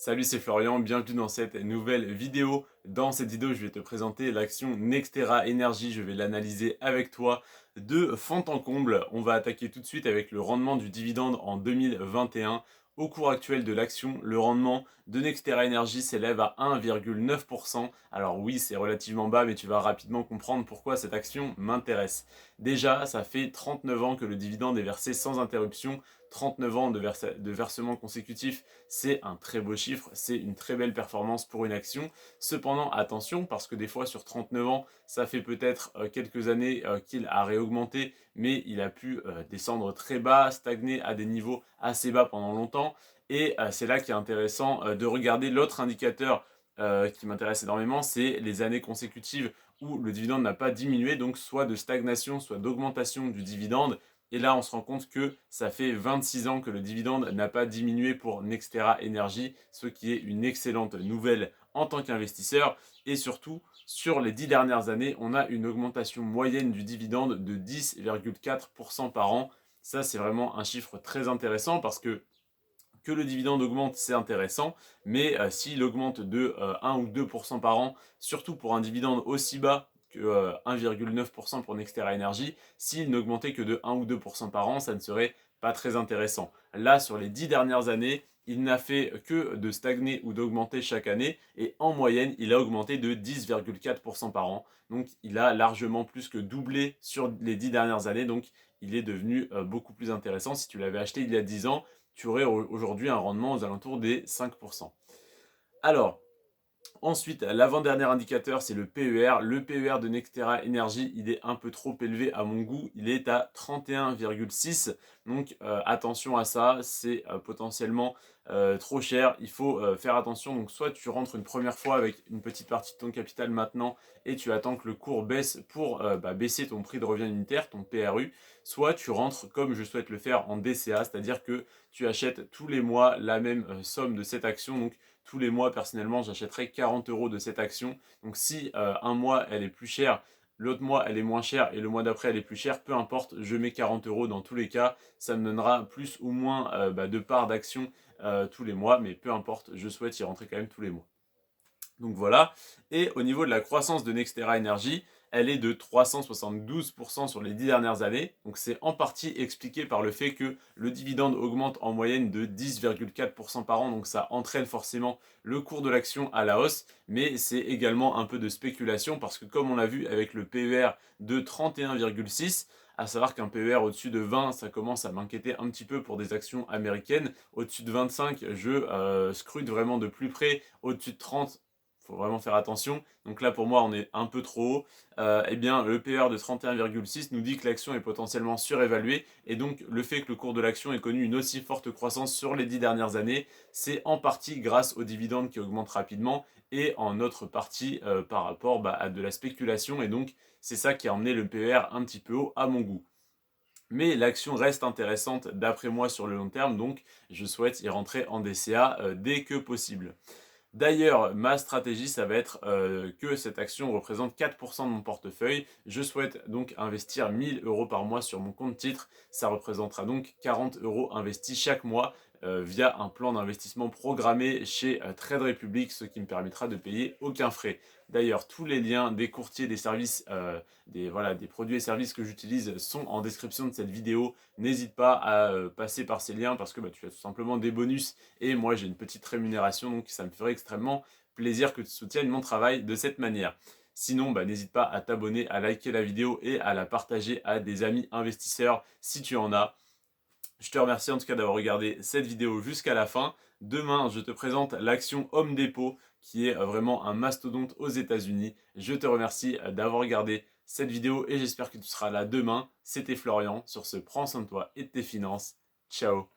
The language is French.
Salut, c'est Florian, bienvenue dans cette nouvelle vidéo. Dans cette vidéo, je vais te présenter l'action Nextera Energy. Je vais l'analyser avec toi de fond en comble. On va attaquer tout de suite avec le rendement du dividende en 2021. Au cours actuel de l'action, le rendement de Nextera Energy s'élève à 1,9%. Alors oui, c'est relativement bas, mais tu vas rapidement comprendre pourquoi cette action m'intéresse. Déjà, ça fait 39 ans que le dividende est versé sans interruption. 39 ans de versement consécutif, c'est un très beau chiffre, c'est une très belle performance pour une action. Cependant, attention, parce que des fois sur 39 ans, ça fait peut-être quelques années qu'il a réaugmenté, mais il a pu descendre très bas, stagner à des niveaux assez bas pendant longtemps. Et c'est là qu'il est intéressant de regarder l'autre indicateur qui m'intéresse énormément, c'est les années consécutives où le dividende n'a pas diminué, donc soit de stagnation, soit d'augmentation du dividende. Et là, on se rend compte que ça fait 26 ans que le dividende n'a pas diminué pour Nextera Energy, ce qui est une excellente nouvelle en tant qu'investisseur. Et surtout, sur les 10 dernières années, on a une augmentation moyenne du dividende de 10,4% par an. Ça, c'est vraiment un chiffre très intéressant parce que le dividende augmente, c'est intéressant, mais s'il augmente de 1 ou 2% par an, surtout pour un dividende aussi bas que 1,9% pour Nextera Energy, s'il n'augmentait que de 1 ou 2% par an, ça ne serait pas très intéressant. Là, sur les 10 dernières années, il n'a fait que de stagner ou d'augmenter chaque année, et en moyenne, il a augmenté de 10,4% par an. Donc, il a largement plus que doublé sur les 10 dernières années, donc il est devenu beaucoup plus intéressant. Si tu l'avais acheté il y a 10 ans, tu aurais aujourd'hui un rendement aux alentours des 5%. Alors, ensuite, l'avant-dernier indicateur, c'est le PER. Le PER de Nextera Energy, il est un peu trop élevé à mon goût. Il est à 31,6. Donc, attention à ça. C'est potentiellement trop cher. Il faut faire attention. Donc, soit tu rentres une première fois avec une petite partie de ton capital maintenant et tu attends que le cours baisse pour baisser ton prix de revient unitaire, ton PRU. Soit tu rentres comme je souhaite le faire en DCA, c'est-à-dire que tu achètes tous les mois la même somme de cette action. Donc, tous les mois, personnellement, j'achèterai 40 € de cette action. Donc si un mois, elle est plus chère, l'autre mois, elle est moins chère et le mois d'après, elle est plus chère, peu importe, je mets 40 € dans tous les cas. Ça me donnera plus ou moins de parts d'action tous les mois, mais peu importe, je souhaite y rentrer quand même tous les mois. Donc voilà. Et au niveau de la croissance de Nextera Energy, elle est de 372% sur les 10 dernières années. Donc c'est en partie expliqué par le fait que le dividende augmente en moyenne de 10,4% par an. Donc ça entraîne forcément le cours de l'action à la hausse. Mais c'est également un peu de spéculation parce que comme on l'a vu avec le PER de 31,6, à savoir qu'un PER au-dessus de 20, ça commence à m'inquiéter un petit peu pour des actions américaines. Au-dessus de 25, je scrute vraiment de plus près. Au-dessus de 30, faut vraiment faire attention. Donc là, pour moi, on est un peu trop haut. Eh bien, le PER de 31,6 nous dit que l'action est potentiellement surévaluée. Et donc, le fait que le cours de l'action ait connu une aussi forte croissance sur les 10 dernières années, c'est en partie grâce aux dividendes qui augmentent rapidement et en autre partie par rapport à de la spéculation. Et donc, c'est ça qui a emmené le PER un petit peu haut à mon goût. Mais l'action reste intéressante d'après moi sur le long terme, donc je souhaite y rentrer en DCA dès que possible. D'ailleurs, ma stratégie, ça va être que cette action représente 4% de mon portefeuille. Je souhaite donc investir 1000 € par mois sur mon compte titre. Ça représentera donc 40 € investis chaque mois via un plan d'investissement programmé chez Trade Republic, ce qui me permettra de payer aucun frais. D'ailleurs, tous les liens des courtiers, des services, des produits et services que j'utilise sont en description de cette vidéo. N'hésite pas à passer par ces liens parce que tu as tout simplement des bonus et moi j'ai une petite rémunération, donc ça me ferait extrêmement plaisir que tu soutiennes mon travail de cette manière. Sinon, n'hésite pas à t'abonner, à liker la vidéo et à la partager à des amis investisseurs si tu en as. Je te remercie en tout cas d'avoir regardé cette vidéo jusqu'à la fin. Demain, je te présente l'action Home Depot qui est vraiment un mastodonte aux États-Unis. Je te remercie d'avoir regardé cette vidéo et j'espère que tu seras là demain. C'était Florian. Sur ce, prends soin de toi et de tes finances. Ciao.